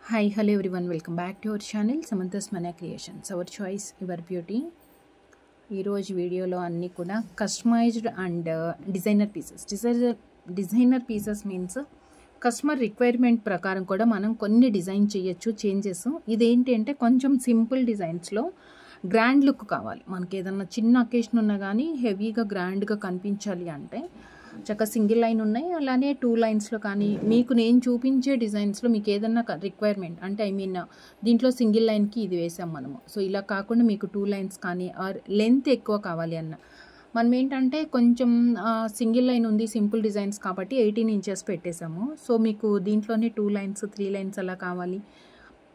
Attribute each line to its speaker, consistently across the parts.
Speaker 1: Hi, hello everyone. Welcome back to our channel Samantha's Mania Creations. Our choice, your beauty. ఈ రోజు వీడియోలో అన్నీ కూడా customised and designer pieces means customer requirement ప్రకారం కూడా మనం కొన్ని డిజైన్ చేయొచ్చు చేంజెస్. ఇదేంటి అంటే కొంచెం సింపుల్ డిజైన్స్లో గ్రాండ్ లుక్ కావాలి మనకి. ఏదన్నా చిన్న అకేషన్ ఉన్నా కానీ హెవీగా గ్రాండ్గా కనిపించాలి అంటే చక్కగా సింగిల్ లైన్ ఉన్నాయి, అలానే 2 లైన్స్లో కానీ మీకు నేను చూపించే డిజైన్స్లో మీకు ఏదన్నా రిక్వైర్మెంట్ అంటే దీంట్లో సింగిల్ లైన్కి ఇది వేసాం మనము. సో ఇలా కాకుండా మీకు 2 లైన్స్ కానీ ఆర్ లెంత్ ఎక్కువ కావాలి అన్న మనం ఏంటంటే కొంచెం సింగిల్ లైన్ ఉంది, సింపుల్ డిజైన్స్ కాబట్టి 18 ఇంచెస్ పెట్టేసాము. సో మీకు దీంట్లోనే 2 లైన్స్ 3 లైన్స్ అలా కావాలి,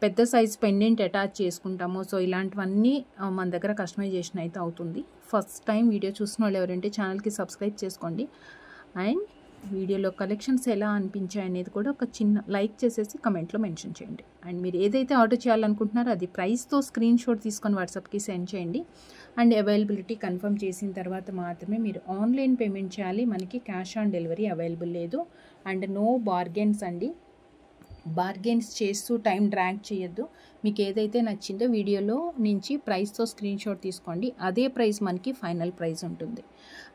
Speaker 1: పెద్ద సైజ్ పెండెంట్ అటాచ్ చేసుకుంటాము. సో ఇలాంటివన్నీ మన దగ్గర కస్టమైజేషన్ అయితే అవుతుంది. ఫస్ట్ టైం వీడియో చూసిన వాళ్ళు ఎవరంటే ఛానల్కి సబ్స్క్రైబ్ చేసుకోండి. అండ్ వీడియోలో కలెక్షన్స్ ఎలా అనిపించాయి అనేది కూడా ఒక చిన్న లైక్ చేసేసి కమెంట్లో మెన్షన్ చేయండి. అండ్ మీరు ఏదైతే ఆర్డర్ చేయాలనుకుంటున్నారో అది ప్రైస్తో స్క్రీన్ షాట్ తీసుకొని వాట్సాప్కి సెండ్ చేయండి. అండ్ అవైలబిలిటీ కన్ఫర్మ్ చేసిన తర్వాత మాత్రమే మీరు ఆన్లైన్ పేమెంట్ చేయాలి. మనకి క్యాష్ ఆన్ డెలివరీ అవైలబుల్ లేదు. అండ్ నో బార్గెన్స్ అండి. బార్గెన్స్ చేస్తూ టైం డ్రాగ్ చేయొద్దు. మీకు ఏదైతే నచ్చిందో వీడియోలో నుంచి ప్రైస్తో స్క్రీన్ షాట్ తీసుకోండి. అదే ప్రైస్ మనకి ఫైనల్ ప్రైస్ ఉంటుంది.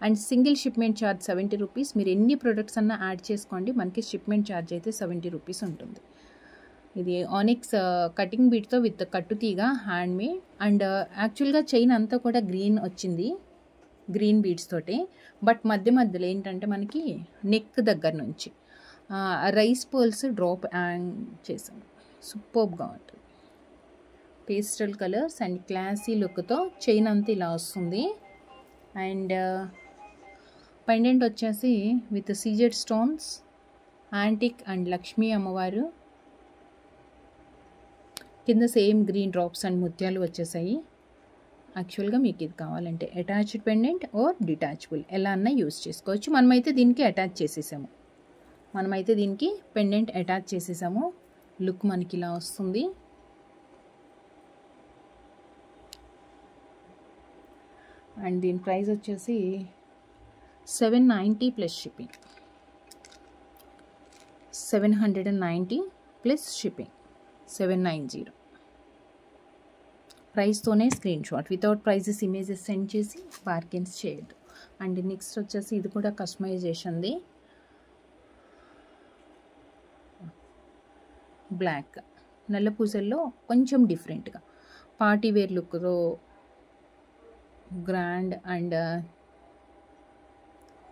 Speaker 1: And single shipment charge 70 rupees. మీరు ఎన్ని ప్రొడక్ట్స్ అన్నా యాడ్ చేసుకోండి, మనకి షిప్మెంట్ ఛార్జ్ అయితే 70 రూపీస్ ఉంటుంది. ఇది ఆనిక్స్ కటింగ్ బీట్తో విత్ కట్టుతీగ హ్యాండ్మేడ్. అండ్ యాక్చువల్గా చైన్ అంతా కూడా గ్రీన్ వచ్చింది, గ్రీన్ బీడ్స్ తోటి. బట్ మధ్యలో ఏంటంటే మనకి నెక్ దగ్గర నుంచి రైస్ పర్ల్స్ డ్రాప్ హ్యాంగ్ చేసాం. సూపర్గా ఉంటుంది. పేస్టల్ కలర్స్ అండ్ క్లాసీ లుక్తో చైన్ అంతా ఇలా వస్తుంది. అండ్ పెండెంట్ వచ్చేసి with CZ stones, antique and Lakshmi అమ్మవారు. కింద సేమ్ గ్రీన్ డ్రాప్స్ అండ్ ముత్యాలు వచ్చేసాయి. యాక్చువల్గా మీకు ఇది కావాలంటే అటాచ్డ్ పెండెంట్ ఆర్ డిటాచబుల్ ఎలా అన్నా యూస్ చేసుకోవచ్చు. మనమైతే దీనికి అటాచ్ చేసేసాము. పెండెంట్ అటాచ్ చేసేసాము. లుక్ మనకి ఇలా వస్తుంది. అండ్ దీని ప్రైస్ వచ్చేసి 790 ప్లస్ షిప్పింగ్. 790 plus shipping 790. ప్రైస్తోనే screen shot, without prices images send చేసి బార్గెన్స్ చేయొద్దు. అండ్ నెక్స్ట్ వచ్చేసి ఇది కూడా కస్టమైజేషన్ది. బ్లాక్ నల్ల పూసల్లో కొంచెం డిఫరెంట్గా పార్టీ వేర్ లుక్తో గ్రాండ్ అండ్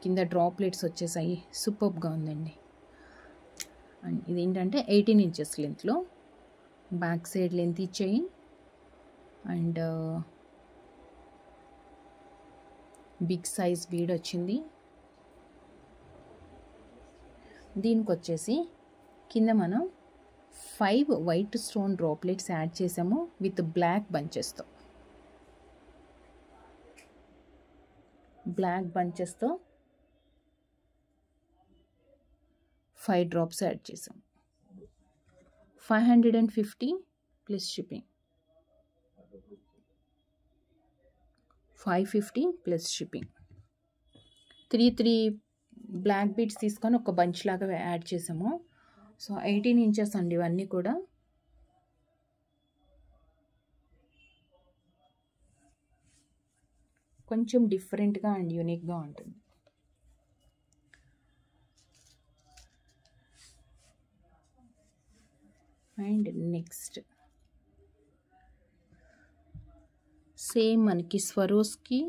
Speaker 1: కింద డ్రాప్లెట్స్ వచ్చేసాయి. సూపర్గా ఉందండి. అండ్ ఇదేంటంటే 18 ఇంచెస్ లెంత్లో బ్యాక్ సైడ్ లెంత్ ఇచ్చేయి. అండ్ బిగ్ సైజ్ బీడ్ వచ్చింది. దీనికి వచ్చేసి కింద మనం 5 వైట్ స్టోన్ డ్రాప్లెట్స్ యాడ్ చేసాము విత్ బ్లాక్ బంచెస్తో. 5 డ్రాప్స్ యాడ్ చేసాము. 550 plus shipping. 550 plus shipping. 3 black beads తీసుకొని ఒక బంచ్ లాగా యాడ్ చేసాము. సో 18 ఇంచెస్ అండి ఇవన్నీ కూడా. కొంచెం డిఫరెంట్గా అండ్ యూనిక్గా ఉంటుంది. అండ్ నెక్స్ట్ సేమ్ మనకి స్వరోస్కి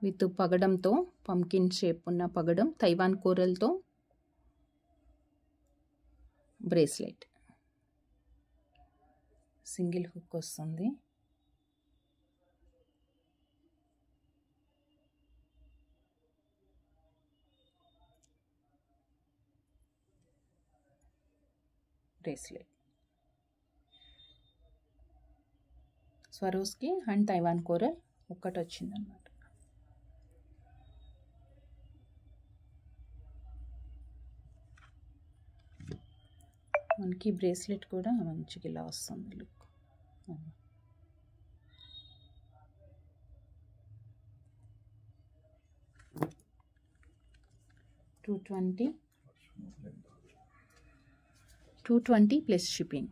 Speaker 1: విత్ పగడంతో, పంకిన్ షేప్ ఉన్న పగడం, తైవాన్ కోరల్తో బ్రేస్లెట్. సింగిల్ హుక్ వస్తుంది. Bracelet Swarovski and Taiwan coral ఒక్కటి వచ్చిందన్నమాట. మనకి బ్రేస్లెట్ కూడా మంచిగా ఇలా వస్తుంది look. 220 plus shipping.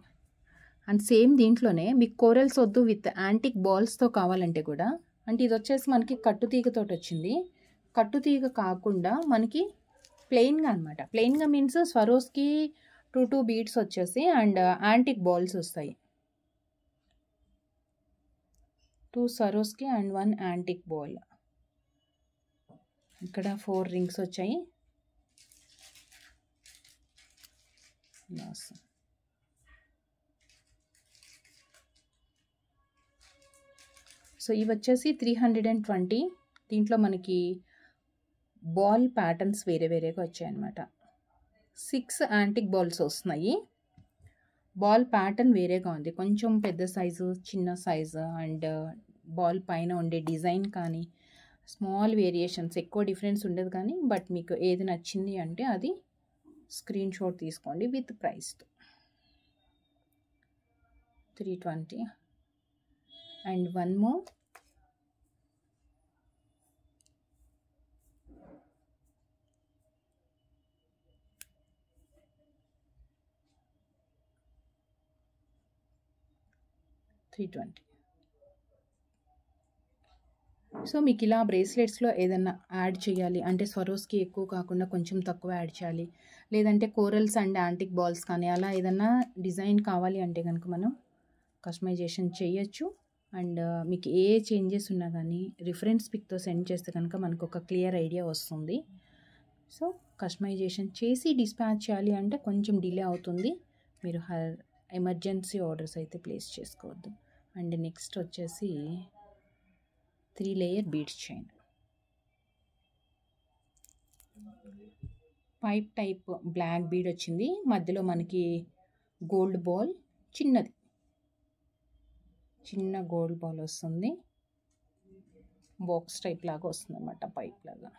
Speaker 1: And same దీంట్లోనే మీకు కోరల్స్ వద్దు విత్ యాంటిక్ బాల్స్తో కావాలంటే కూడా, అంటే ఇది వచ్చేసి మనకి కట్టుతీగతోటి వచ్చింది. కట్టుతీగ కాకుండా మనకి ప్లెయిన్గా అనమాట. ప్లెయిన్గా మీన్స్ స్వరోస్కి 2 బీడ్స్ వచ్చేసి అండ్ యాంటిక్ బాల్స్ వస్తాయి. 2 స్వరోస్కి అండ్ 1 యాంటిక్ బాల్. ఇక్కడ 4 రింగ్స్ వచ్చాయి. సో ఇవి వచ్చేసి 320. దీంట్లో మనకి బాల్ ప్యాటర్న్స్ వేరే వేరేగా వచ్చాయన్నమాట. 6 యాంటిక్ బాల్స్ వస్తున్నాయి. బాల్ ప్యాటర్న్ వేరేగా ఉంది, కొంచెం పెద్ద సైజు, చిన్న సైజు అండ్ బాల్ పైన ఉండే డిజైన్ కానీ స్మాల్ వేరియేషన్స్, ఎక్కువ డిఫరెన్స్ ఉండదు. కానీ బట్ మీకు ఏది నచ్చింది అంటే అది స్క్రీన్ షాట్ తీసుకోండి విత్ ప్రైస్తో. 320 అండ్ 1 more. $320. సో మీకు ఇలా బ్రేస్లెట్స్లో ఏదైనా యాడ్ చేయాలి అంటే స్వరోస్కి ఎక్కువ కాకుండా కొంచెం తక్కువ యాడ్ చేయాలి, లేదంటే కోరల్స్ అండ్ యాంటిక్ బాల్స్ కానీ అలా ఏదైనా డిజైన్ కావాలి అంటే కనుక మనం కస్టమైజేషన్ చేయొచ్చు. అండ్ మీకు ఏ చేంజెస్ ఉన్నా కానీ రిఫరెన్స్ పిక్తో సెండ్ చేస్తే కనుక మనకు ఒక క్లియర్ ఐడియా వస్తుంది. సో కస్టమైజేషన్ చేసి డిస్పాచ్ చేయాలి అంటే కొంచెం డిలే అవుతుంది. మీరు ఎమర్జెన్సీ ఆర్డర్స్ అయితే ప్లేస్ చేసుకోవద్దు. అండ్ నెక్స్ట్ వచ్చేసి 3 layer beads chain, pipe type black bead వచ్చింది. మధ్యలో మనకి గోల్డ్ బాల్, చిన్న గోల్డ్ బాల్ వస్తుంది. బాక్స్ టైప్ లాగా వస్తుంది అన్నమాట, పైప్ లాగా.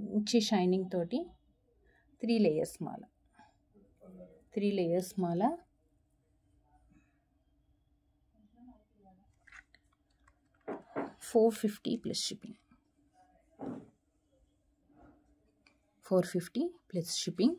Speaker 1: మంచి షైనింగ్ తోటి 3 లేయర్స్ మాల. 3 లేయర్స్ మాల. $450 plus shipping. 450 plus shipping.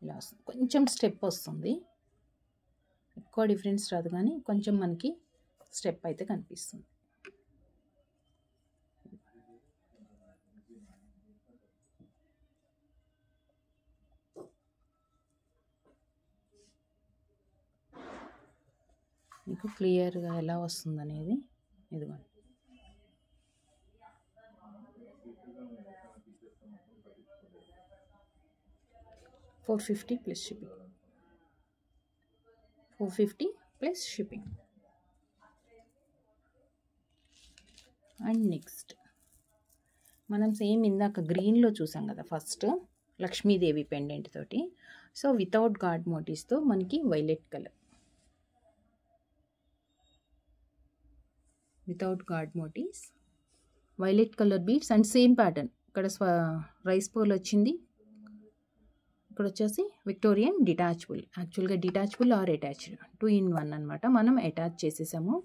Speaker 1: ఇలా కొంచెం స్టెప్ వస్తుంది, ఎక్కువ డిఫరెన్స్ రాదు కానీ కొంచెం మనకి స్టెప్ అయితే కనిపిస్తుంది. మీకు క్లియర్గా ఎలా వస్తుంది అనేది ఇదిగోండి. $450 plus shipping. 450 plus shipping. And next మనం సేమ్ ఇందాక గ్రీన్లో చూసాం కదా, ఫస్ట్ లక్ష్మీదేవి పెండెంట్ తోటి. సో వితౌట్ గాడ్ మోటివ్స్తో మనకి violet colour, without god motives, violet colour beads and same pattern. ఇక్కడ రైస్ పోల్ వచ్చింది, ఇక్కడ వచ్చేసి విక్టోరియన్ డిటాచబుల్. యాక్చువల్గా డిటాచబుల్ ఆర్ అటాచ్డ్ 2 in 1 అనమాట. మనం అటాచ్ చేసేసాము.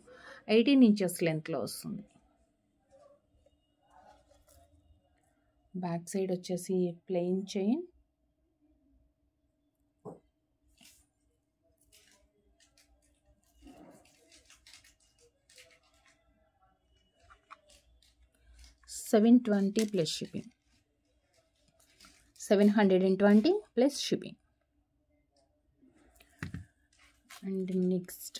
Speaker 1: 18 inches లెంత్లో వస్తుంది. బ్యాక్ సైడ్ వచ్చేసి plain chain, $720 plus shipping. 720 plus shipping. And next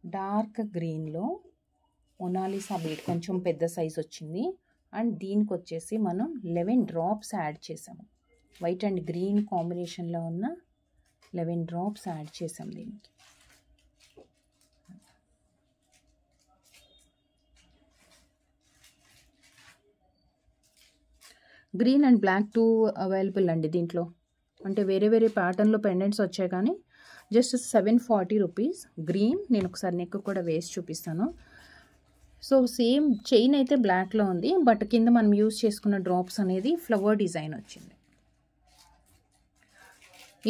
Speaker 1: dark గ్రీన్లో మొనాలిసా బీడ్, కొంచెం పెద్ద సైజ్ వచ్చింది. అండ్ దీనికి వచ్చేసి మనం 11 drops యాడ్ చేసాము. వైట్ అండ్ గ్రీన్ కాంబినేషన్లో ఉన్న 11 drops యాడ్ చేసాం దీనికి. గ్రీన్ అండ్ బ్లాక్ 2 అవైలబుల్ అండి దీంట్లో. అంటే వేరే వేరే ప్యాటర్న్లో పెండెంట్స్ వచ్చాయి కానీ జస్ట్ $740 గ్రీన్. నేను ఒకసారి నెక్ కూడా వేసి చూపిస్తాను. సో సేమ్ చైన్ అయితే బ్లాక్లో ఉంది, బట్ కింద మనం యూజ్ చేసుకున్న డ్రాప్స్ అనేది ఫ్లవర్ డిజైన్ వచ్చింది.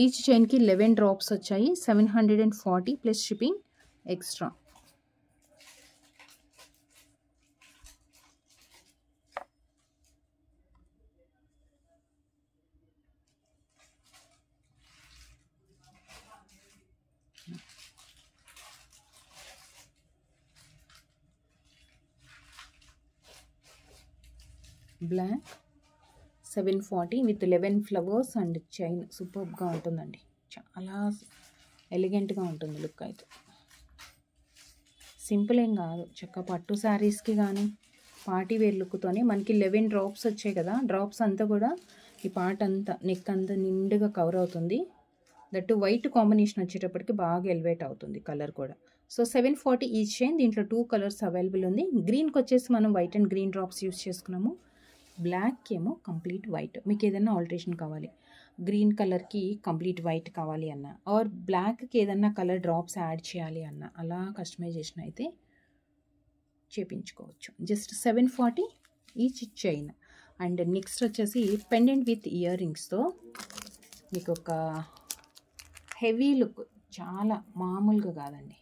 Speaker 1: ఈచ్ చైన్కి 11 డ్రాప్స్ వచ్చాయి. 740 plus shipping extra. Black 740 with 11 flowers and chain. సూపర్గా ఉంటుందండి, చాలా ఎలిగెంట్గా ఉంటుంది లుక్ అయితే. సింపుల్ ఏం కాదు, చక్క పట్టు శారీస్కి కానీ పార్టీ వేర్ లుక్తోనే మనకి 11 డ్రాప్స్ వచ్చాయి కదా. డ్రాప్స్ అంతా కూడా ఈ పార్ట్ అంతా నెక్ అంతా నిండుగా కవర్ అవుతుంది. దట్టు వైట్ కాంబినేషన్ వచ్చేటప్పటికి బాగా ఎలివేట్ అవుతుంది కలర్ కూడా. So 740 each chain. దీంట్లో 2 కలర్స్ అవైలబుల్ ఉంది. గ్రీన్కి వచ్చేసి మనం white and green drops use చేసుకున్నాము. బ్లాక్ ఏమో కంప్లీట్ వైట్. మీకు ఏదైనా ఆల్టరేషన్ కావాలి, గ్రీన్ కలర్కి కంప్లీట్ వైట్ కావాలి అన్న, ఆర్ బ్లాక్కి ఏదన్నా కలర్ డ్రాప్స్ యాడ్ చేయాలి అన్న, అలా కస్టమైజేషన్ అయితే చేపించుకోవచ్చు. Just 740 each chain. And next వచ్చేసి పెండెంట్ విత్ ఇయర్ రింగ్స్తో మీకు ఒక హెవీ లుక్, చాలా మామూలుగా కాదండి,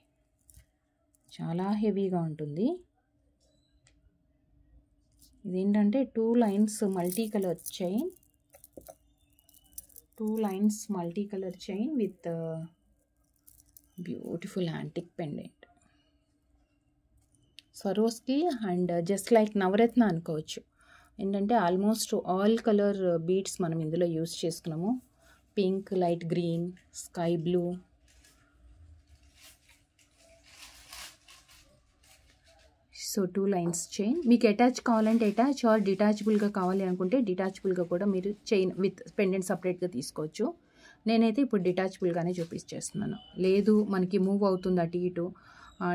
Speaker 1: చాలా హెవీగా ఉంటుంది. ఇదేంటంటే 2 lines multi colour chain, 2 lines multi colour chain with beautiful antique pendant. Swarovski and just like నవరత్న అనుకోవచ్చు. ఏంటంటే ఆల్మోస్ట్ ఆల్ కలర్ బీడ్స్ మనం ఇందులో యూస్ చేసుకున్నాము. Pink, light green, sky blue, so 2 lines chain. మీకు అటాచ్ కావాలంటే అటాచ్, ఆర్ డిటాచబుల్గా కావాలి అనుకుంటే డిటాచబుల్గా కూడా మీరు చైన్ విత్ పెండెంట్ సపరేట్గా తీసుకోవచ్చు. నేనైతే ఇప్పుడు డిటాచబుల్గానే చూపించేస్తున్నాను. లేదు మనకి మూవ్ అవుతుంది అటు ఇటు,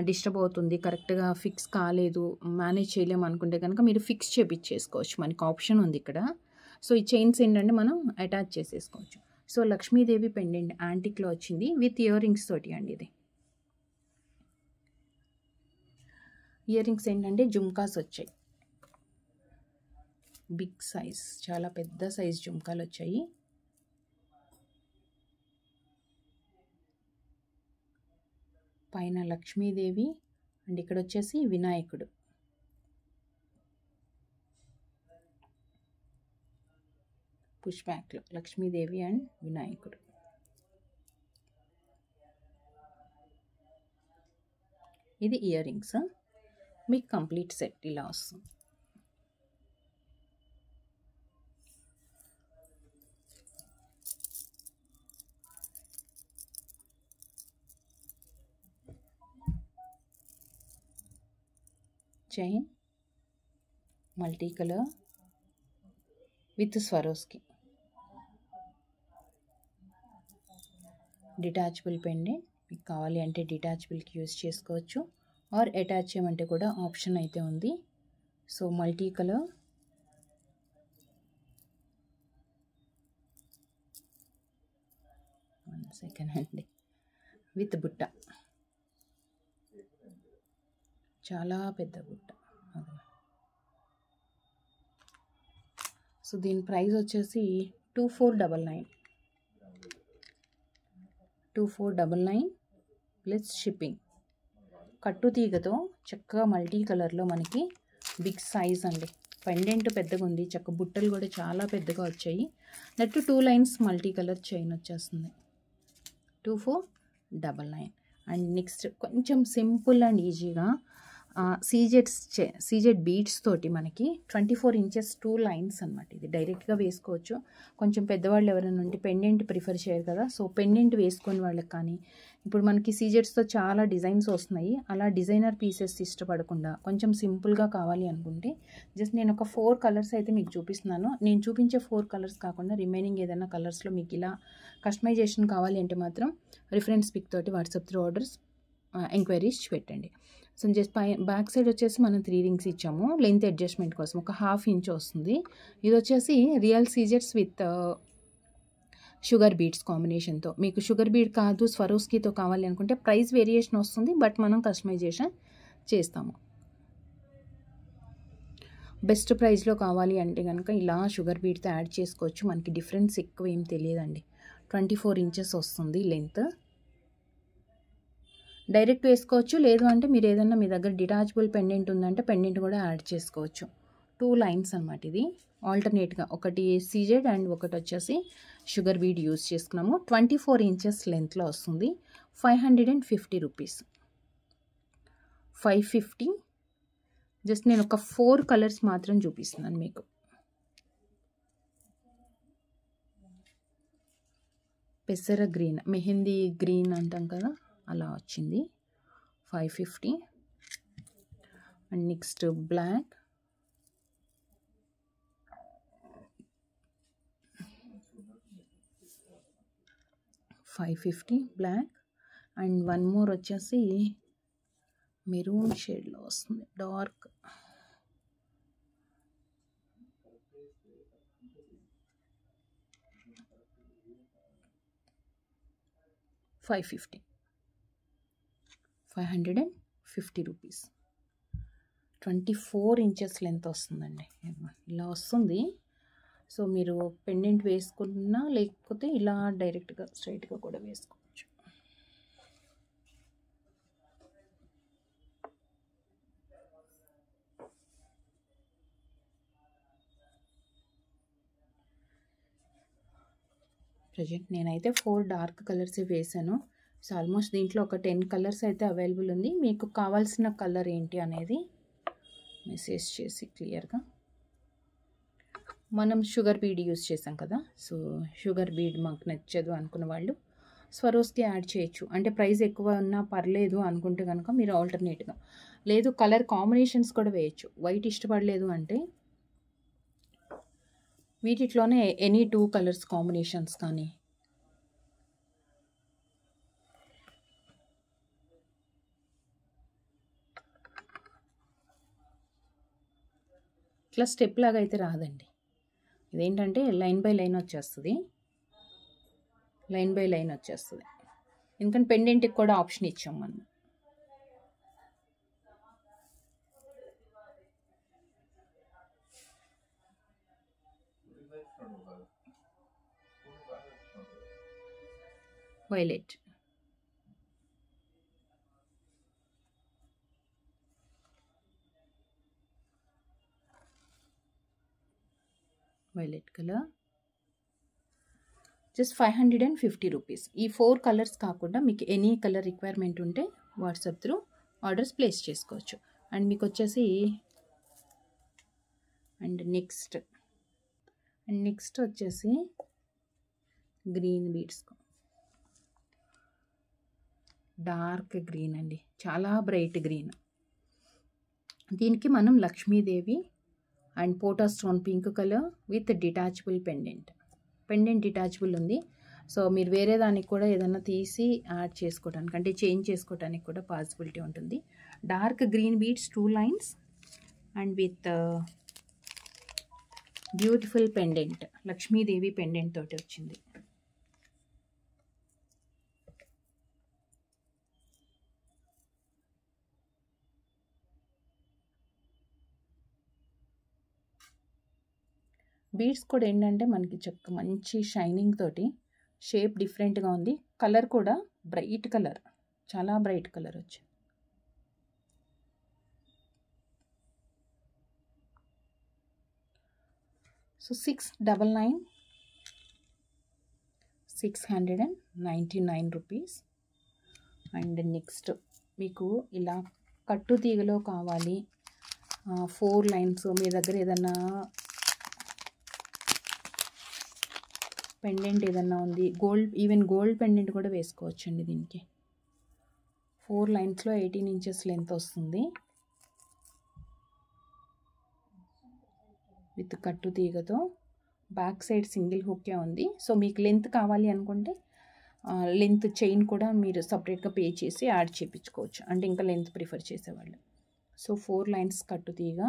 Speaker 1: డిస్టర్బ్ అవుతుంది, కరెక్ట్గా ఫిక్స్ కాలేదు, మేనేజ్ చేయలేము అనుకుంటే కనుక మీరు ఫిక్స్ చేపించేసుకోవచ్చు. మనకి ఆప్షన్ ఉంది ఇక్కడ. సో ఈ చైన్స్ ఏంటంటే మనం అటాచ్ చేసేసుకోవచ్చు. సో లక్ష్మీదేవి పెండెంట్ యాంటిక్లో వచ్చింది విత్ ఇయర్ రింగ్స్ తోటి అండి. ఇది ఇయర్ రింగ్స్ ఏంటంటే జుమ్కాస్ వచ్చాయి, బిగ్ సైజ్, చాలా పెద్ద సైజ్ జుమ్కాలు వచ్చాయి. పైన లక్ష్మీదేవి అండ్ ఇక్కడ వచ్చేసి వినాయకుడు. పుష్ బ్యాక్లో లక్ష్మీదేవి అండ్ వినాయకుడు. ఇది ఇయర్ రింగ్స్. మీకు కంప్లీట్ సెట్ ఇలా వస్తుంది. Chain multi colour with Swarovski. Detachable pendant మీకు కావాలి అంటే డిటాచబుల్కి యూజ్ చేసుకోవచ్చు, ఆర్ అటాచ్ చేయమంటే కూడా ఆప్షన్ అయితే ఉంది. సో మల్టీ కలర్, సెకండ్ అండి, విత్ బుట్ట, చాలా పెద్ద బుట్ట. సో దీని ప్రైస్ వచ్చేసి 2499 ప్లస్ షిప్పింగ్. కట్టు తీగతో చక్కగా మల్టీ కలర్లో మనకి బిగ్ సైజ్ అండి. పెండెంట్ పెద్దగా ఉంది, చక్క బుట్టలు కూడా చాలా పెద్దగా వచ్చాయి. Net 2 lines multi colour chain వచ్చేస్తుంది. 2499. అండ్ నెక్స్ట్ కొంచెం సింపుల్ అండ్ ఈజీగా సీజెడ్ బీడ్స్ తోటి మనకి 24 ఇంచెస్ 2 లైన్స్ అనమాట. ఇది డైరెక్ట్గా వేసుకోవచ్చు. కొంచెం పెద్దవాళ్ళు ఎవరైనా ఉంటే పెండెంట్ ప్రిఫర్ చేయరు కదా, సో పెండెంట్ వేసుకొని వాళ్ళకి కానీ, ఇప్పుడు మనకి సీజెడ్స్తో చాలా డిజైన్స్ వస్తున్నాయి, అలా డిజైనర్ పీసెస్ ఇష్టపడకుండా కొంచెం సింపుల్గా కావాలి అనుకుంటే జస్ట్ నేను ఒక 4 కలర్స్ అయితే మీకు చూపిస్తున్నాను. నేను చూపించే 4 కలర్స్ కాకుండా రిమైనింగ్ ఏదైనా కలర్స్లో మీకు ఇలా కస్టమైజేషన్ కావాలి అంటే మాత్రం రిఫరెన్స్ పిక్ తోటి వాట్సాప్ త్రూ ఆర్డర్స్ ఎంక్వైరీస్ పెట్టండి. సో జస్ట్ బ్యాక్ సైడ్ వచ్చేసి మనం 3 రింగ్స్ ఇచ్చాము లెంత్ అడ్జస్ట్మెంట్ కోసం, ఒక 1/2 ఇంచ్ వస్తుంది. ఇది వచ్చేసి రియల్ సీజెట్స్ విత్ షుగర్ బీడ్స్ కాంబినేషన్తో. మీకు షుగర్ బీడ్ కాదు స్వరోస్కీతో కావాలి అనుకుంటే ప్రైస్ వేరియేషన్ వస్తుంది, బట్ మనం కస్టమైజేషన్ చేస్తాము. బెస్ట్ ప్రైస్లో కావాలి అంటే కనుక ఇలా షుగర్ బీడ్తో యాడ్ చేసుకోవచ్చు. మనకి డిఫరెన్స్ ఎక్కువ ఏం తెలియదండి. 24 ఇంచెస్ వస్తుంది లెంత్. డైరెక్ట్ వేసుకోవచ్చు, లేదు అంటే మీరు ఏదన్నా మీ దగ్గర డిటాచబుల్ పెండెంట్ ఉందంటే పెండెంట్ కూడా యాడ్ చేసుకోవచ్చు. 2 లైన్స్ అనమాట. ఇది ఆల్టర్నేట్గా ఒకటి సీజెడ్ అండ్ ఒకటి వచ్చేసి షుగర్ బీడ్ యూస్ చేసుకున్నాము. 24 ఇంచెస్ లెంత్లో వస్తుంది. 550 రూపీస్. 550. జస్ట్ నేను ఒక 4 కలర్స్ మాత్రం చూపిస్తున్నాను మీకు. పెసర గ్రీన్, మెహందీ గ్రీన్ అంటాం కదా, అలా వచ్చింది. 550. And next black, $550 black. And one more వచ్చేసి మెరూన్ షేడ్లో వస్తుంది, డార్క్. $550 రూపీస్. 24 ఇంచెస్ లెంత్ వస్తుందండి. ఇలా వస్తుంది. సో మీరు పెండెంట్ వేసుకున్నా లేకపోతే ఇలా డైరెక్ట్గా స్ట్రైట్గా కూడా వేసుకోవచ్చు. ప్రజెంట్ నేనైతే 4 డార్క్ కలర్స్ వేసాను. సో ఆల్మోస్ట్ దీంట్లో ఒక 10 కలర్స్ అయితే అవైలబుల్ ఉంది. మీకు కావాల్సిన కలర్ ఏంటి అనేది మెసేజ్ చేసి క్లియర్గా. మనం షుగర్ బీడ్ యూస్ చేసాం కదా, సో షుగర్ బీడ్ మాకు నచ్చదు అనుకున్న వాళ్ళు స్వరోస్కి యాడ్ చేయొచ్చు. అంటే ప్రైస్ ఎక్కువ ఉన్నా పర్లేదు అనుకుంటే కనుక మీరు ఆల్టర్నేట్గా, లేదు కలర్ కాంబినేషన్స్ కూడా వేయచ్చు. వైట్ ఇష్టపడలేదు అంటే వీటిలోనే ఎనీ 2 కలర్స్ కాంబినేషన్స్ కానీ ఇట్లా స్టెప్ లాగా అయితే రాదండి. ఇదేంటంటే లైన్ బై లైన్ వచ్చేస్తుంది. లైన్ బై లైన్ వచ్చేస్తుంది. ఎందుకంటే పెండెంట్కి కూడా ఆప్షన్ ఇచ్చాం మనం. Violet, violet colour. Just 550 rupees. ఈ 4 కలర్స్ కాకుండా మీకు ఎనీ కలర్ రిక్వైర్మెంట్ ఉంటే వాట్సాప్ త్రూ ఆర్డర్స్ ప్లేస్ చేసుకోవచ్చు. అండ్ మీకు వచ్చేసి అండ్ నెక్స్ట్ వచ్చేసి గ్రీన్ బీడ్స్, డార్క్ గ్రీన్ అండి, చాలా బ్రైట్ గ్రీన్. దీనికి మనం లక్ష్మీదేవి అండ్ పోటా stone pink colour with detachable pendant detachable ఉంది. సో మీరు వేరే దానికి కూడా ఏదైనా తీసి యాడ్ చేసుకోవడానికి అంటే చేంజ్ చేసుకోవడానికి కూడా పాసిబిలిటీ ఉంటుంది. Dark green beads 2 lines and with beautiful pendant, Lakshmidevi pendant తోటి వచ్చింది. బీడ్స్ కూడా ఏంటంటే మనకి చక్క మంచి షైనింగ్ తోటి, షేప్ డిఫరెంట్గా ఉంది. కలర్ కూడా బ్రైట్ కలర్, చాలా బ్రైట్ కలర్ వచ్చింది. So 699 rupees. అండ్ నెక్స్ట్ మీకు ఇలా కట్టు తీగలో కావాలి 4 లైన్స్. మీ దగ్గర ఏదన్నా పెండెంట్ ఏదన్నా ఉంది, ఈవెన్ గోల్డ్ పెండెంట్ కూడా వేసుకోవచ్చండి. దీనికి 4 లైన్స్లో 18 ఇంచెస్ లెంత్ వస్తుంది విత్ కట్టు తీగతో. బ్యాక్ సైడ్ సింగిల్ హుక్కే ఉంది. సో మీకు లెంత్ కావాలి అనుకుంటే లెంత్ చైన్ కూడా మీరు సపరేట్గా పే చేసి యాడ్ చేయించుకోవచ్చు, అంటే ఇంకా లెంత్ ప్రిఫర్ చేసేవాళ్ళు. సో 4 లైన్స్ కట్టు తీగ.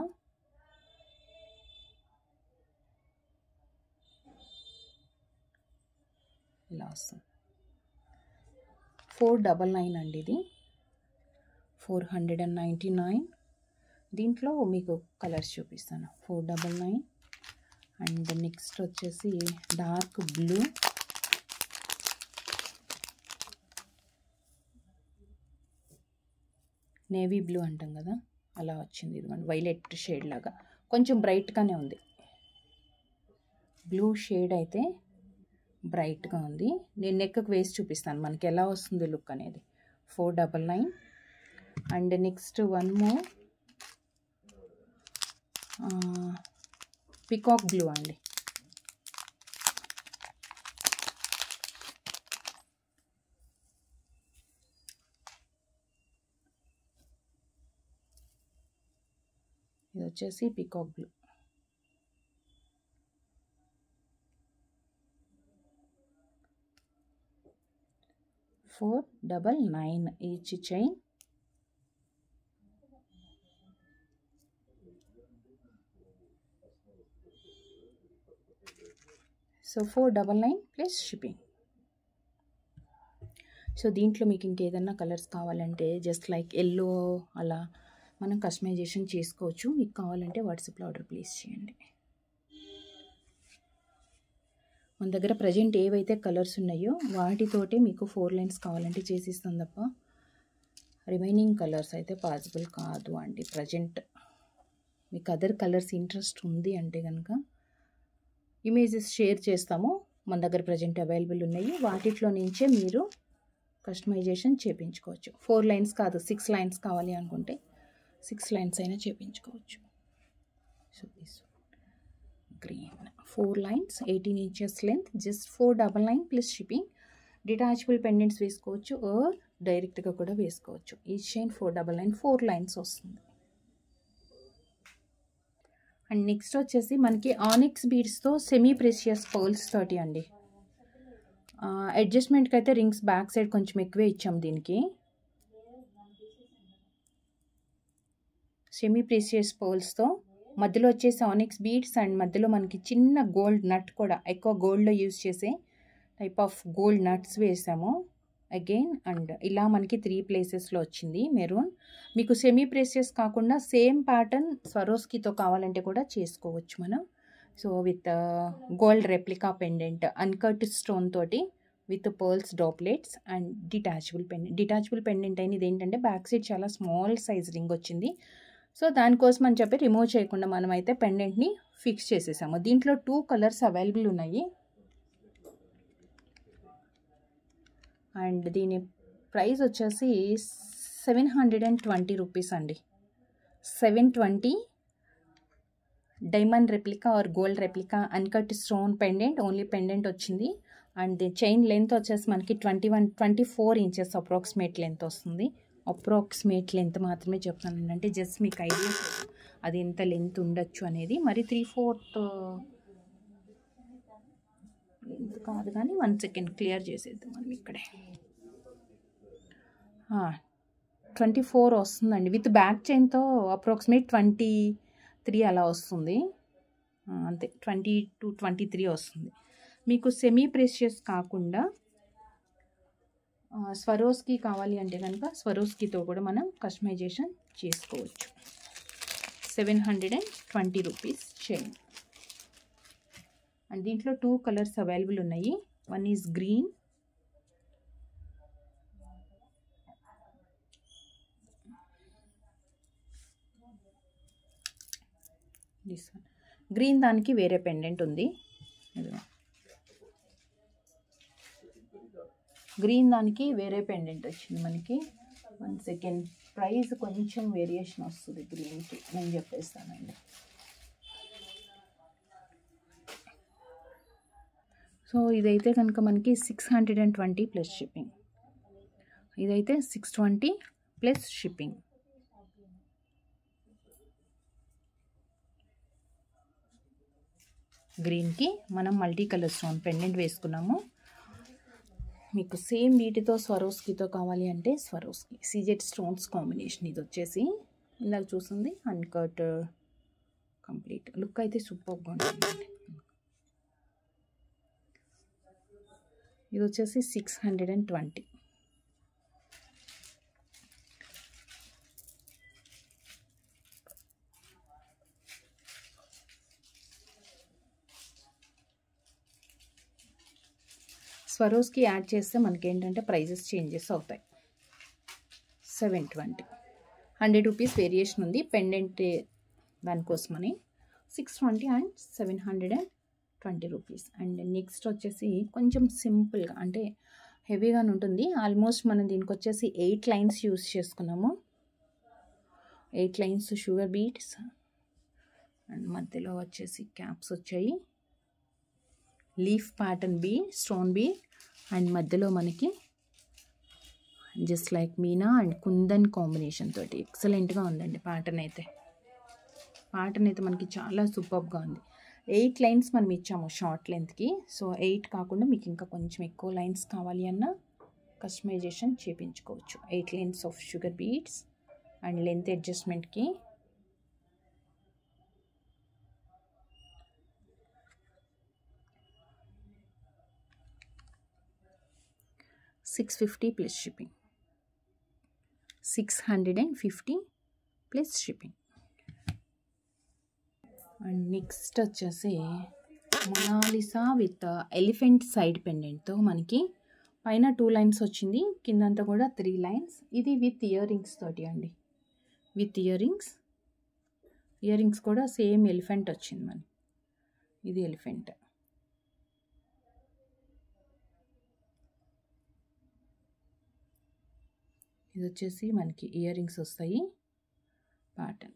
Speaker 1: ఇలా వస్తుంది. 499 అండి ఇది. 499. దీంట్లో మీకు కలర్స్ చూపిస్తాను. 499 అండ్ నెక్స్ట్ వచ్చేసి డార్క్ బ్లూ, నేవీ బ్లూ అంటాం కదా అలా వచ్చింది. ఇది వైలెట్ షేడ్ లాగా కొంచెం బ్రైట్గానే ఉంది. బ్లూ షేడ్ అయితే బ్రైట్గా ఉంది. నేను నెక్కి వేసి చూపిస్తాను మనకి ఎలా వస్తుంది లుక్ అనేది. 499 and next one more peacock blue అండి. ఇది వచ్చేసి peacock blue. $499 each chain. So 499 plus shipping. So దీంట్లో మీకు ఇంకేదన్నా కలర్స్ కావాలంటే జస్ట్ లైక్ ఎల్లో అలా మనం కస్టమైజేషన్ చేసుకోవచ్చు. మీకు కావాలంటే వాట్సాప్లో ఆర్డర్ ప్లేస్ చేయండి. మన దగ్గర ప్రజెంట్ ఏవైతే కలర్స్ ఉన్నాయో వాటితోటే మీకు 4 లైన్స్ కావాలంటే చేసిస్తాం తప్ప రిమైనింగ్ కలర్స్ అయితే పాసిబుల్ కాదు అండి. ప్రజెంట్ మీకు అదర్ కలర్స్ ఇంట్రెస్ట్ ఉంది అంటే కనుక ఇమేజెస్ షేర్ చేస్తాము. మన దగ్గర ప్రజెంట్ అవైలబుల్ ఉన్నాయి. వాటిలో నుంచే మీరు కస్టమైజేషన్ చేయించుకోవచ్చు. 4 లైన్స్ కాదు 6 లైన్స్ కావాలి అనుకుంటే 6 లైన్స్ అయినా చేయించుకోవచ్చు. So this green 4 lines 18 inches length, just 499 plus shipping. Detachable pendants వేసుకోవచ్చు ఆర్ డైరెక్ట్గా కూడా వేసుకోవచ్చు. ఈ చైన్ 499 4 lines వస్తుంది. అండ్ నెక్స్ట్ వచ్చేసి మనకి ఆనిక్స్ బీడ్స్తో సెమీ ప్రెషియస్ పర్ల్స్ తోటి అండి. అడ్జస్ట్మెంట్కి అయితే రింగ్స్ బ్యాక్ సైడ్ కొంచెం ఎక్కువే ఇచ్చాం దీనికి. సెమీ ప్రెషియస్ పర్ల్స్తో మధ్యలో వచ్చేసి ఆనిక్స్ బీడ్స్ అండ్ మధ్యలో మనకి చిన్న గోల్డ్ నట్ కూడా, ఎక్కువ గోల్డ్లో యూజ్ చేసే టైప్ ఆఫ్ గోల్డ్ నట్స్ వేసాము అగైన్. అండ్ ఇలా మనకి 3 ప్లేసెస్లో వచ్చింది మెరూన్. మీకు సెమీ ప్రెషియస్ కాకుండా సేమ్ ప్యాటర్న్ స్వరోస్కీతో కావాలంటే కూడా చేసుకోవచ్చు మనం. So with gold replica pendant, uncut stone తోటి with pearls droplets and detachable pendant. Detachable pendant అయినది ఏంటంటే బ్యాక్ సైడ్ చాలా స్మాల్ సైజ్ రింగ్ వచ్చింది. సో దానికోసం అని చెప్పి రిమూవ్ చేయకుండా మనం అయితే పెండెంట్ని ఫిక్స్ చేసేసాము. దీంట్లో 2 కలర్స్ అవైలబుల్ ఉన్నాయి. అండ్ దీని ప్రైస్ వచ్చేసి 720 రూపీస్ అండి. 720 diamond replica or gold replica uncut stone pendant, only pendant వచ్చింది. అండ్ చైన్ లెంత్ వచ్చేసి మనకి 24 inches అప్రాక్సిమేట్ లెంత్ వస్తుంది. అప్రాక్సిమేట్ లెంత్ మాత్రమే చెప్తాను, అంటే జస్ట్ మీకు ఐడియా అది ఎంత లెంత్ ఉండొచ్చు అనేది. మరి 3/4 లెంత్ కాదు కానీ 1 సెకండ్ క్లియర్ చేసేద్దాం మనం ఇక్కడే. 24 వస్తుందండి. విత్ బ్యాక్ చైన్తో అప్రాక్సిమేట్ 23 అలా వస్తుంది, అంతే 20 to 23 వస్తుంది. మీకు సెమీ ప్రెషియస్ కాకుండా స్వరోస్కీ కావాలి అంటే కనుక స్వరోస్కీతో కూడా మనం కస్టమైజేషన్ చేసుకోవచ్చు. 720 రూపీస్ చైన్. అండ్ దీంట్లో 2 కలర్స్ అవైలబుల్ ఉన్నాయి. One is green, this one. Green దానికి వేరే పెండెంట్ ఉంది. గ్రీన్ దానికి వేరే పెండెంట్ వచ్చింది మనకి. 1 సెకండ్, ప్రైస్ కొంచెం వేరియేషన్ వస్తుంది గ్రీన్కి, నేను చెప్పేస్తానండి. సో ఇదైతే కనుక మనకి 620 ప్లస్ షిప్పింగ్. ఇదైతే 620 ప్లస్ షిప్పింగ్. గ్రీన్కి మనం మల్టీ కలర్ స్టోన్ పెండెంట్ వేసుకున్నాము. మీకు సేమ్ వీటితో స్వరోస్కీతో కావాలి అంటే స్వరోస్కీ సీజెడ్ స్టోన్స్ కాంబినేషన్. ఇది వచ్చేసి ఇందాక చూస్తుంది అన్కట్ కంప్లీట్ లుక్ అయితే సూపర్గా ఉంటుందండి. ఇది వచ్చేసి 620. స్వరోస్కి యాడ్ చేస్తే మనకి ఏంటంటే ప్రైజెస్ చేంజెస్ అవుతాయి. 720, 100 రూపీస్ వేరియేషన్ ఉంది పెండెంట్ దానికోసమని. 620 అండ్ 720 రూపీస్. అండ్ నెక్స్ట్ వచ్చేసి కొంచెం సింపుల్గా అంటే హెవీగానే ఉంటుంది. ఆల్మోస్ట్ మనం దీనికి వచ్చేసి 8 లైన్స్ యూస్ చేసుకున్నాము. 8 లైన్స్ షుగర్ బీట్స్ అండ్ మధ్యలో వచ్చేసి క్యాప్స్ వచ్చాయి. లీఫ్ ప్యాటర్న్ బీ, స్టోన్ బీ అండ్ మధ్యలో మనకి just like meena and kundan combination తోటి ఎక్సలెంట్గా ఉందండి. ప్యాటర్న్ అయితే మనకి చాలా సూపర్గా ఉంది. 8 లైన్స్ మనం ఇచ్చాము షార్ట్ లెంత్కి. సో 8 కాకుండా మీకు ఇంకా కొంచెం ఎక్కువ లైన్స్ కావాలి అన్న కస్టమైజేషన్ చేయించుకోవచ్చు. 8 lines of sugar beads and length అడ్జస్ట్మెంట్కి $650 plus shipping. 650 plus shipping. And next వచ్చేసి మొనాలిసా విత్ ఎలిఫెంట్ సైడ్ పెండెంట్తో మనకి పైన 2 లైన్స్ వచ్చింది, కిందంతా కూడా 3 లైన్స్. ఇది విత్ ఇయర్ రింగ్స్ తోటి అండి. విత్ ఇయర్ రింగ్స్ కూడా సేమ్ ఎలిఫెంట్ వచ్చింది మనకి. ఇది ఎలిఫెంట్. ఇది వచ్చేసి మనకి ఇయర్ రింగ్స్ వస్తాయి. ప్యాటర్న్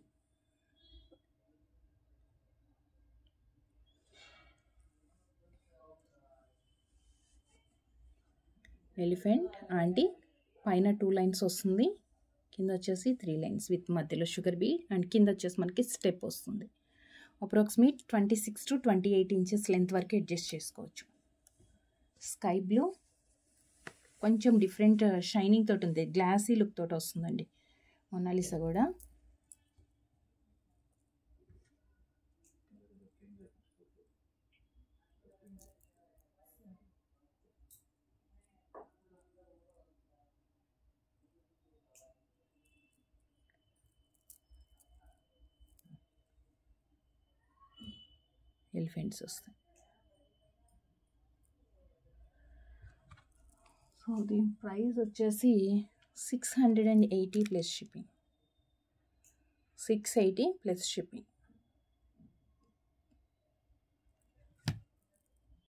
Speaker 1: ఎలిఫెంట్ యాంటీ, పైన 2 లైన్స్ వస్తుంది, కింద వచ్చేసి 3 లైన్స్ విత్ మధ్యలో షుగర్ బీడ్ అండ్ కింద వచ్చేసి మనకి స్టెప్ వస్తుంది. అప్రాక్సిమేట్ 26 to 28 ఇంచెస్ లెంత్ వరకు అడ్జస్ట్ చేసుకోవచ్చు. స్కై బ్లూ కొంచెం డిఫరెంట్ షైనింగ్ తోటి ఉంది, గ్లాసీ లుక్ తోటి వస్తుందండి మొనాలిసా కూడా. ఎలిఫెంట్స్ వస్తాయి. సో దీని ప్రైస్ వచ్చేసి 680 ప్లస్ షిప్పింగ్. 680 plus shipping.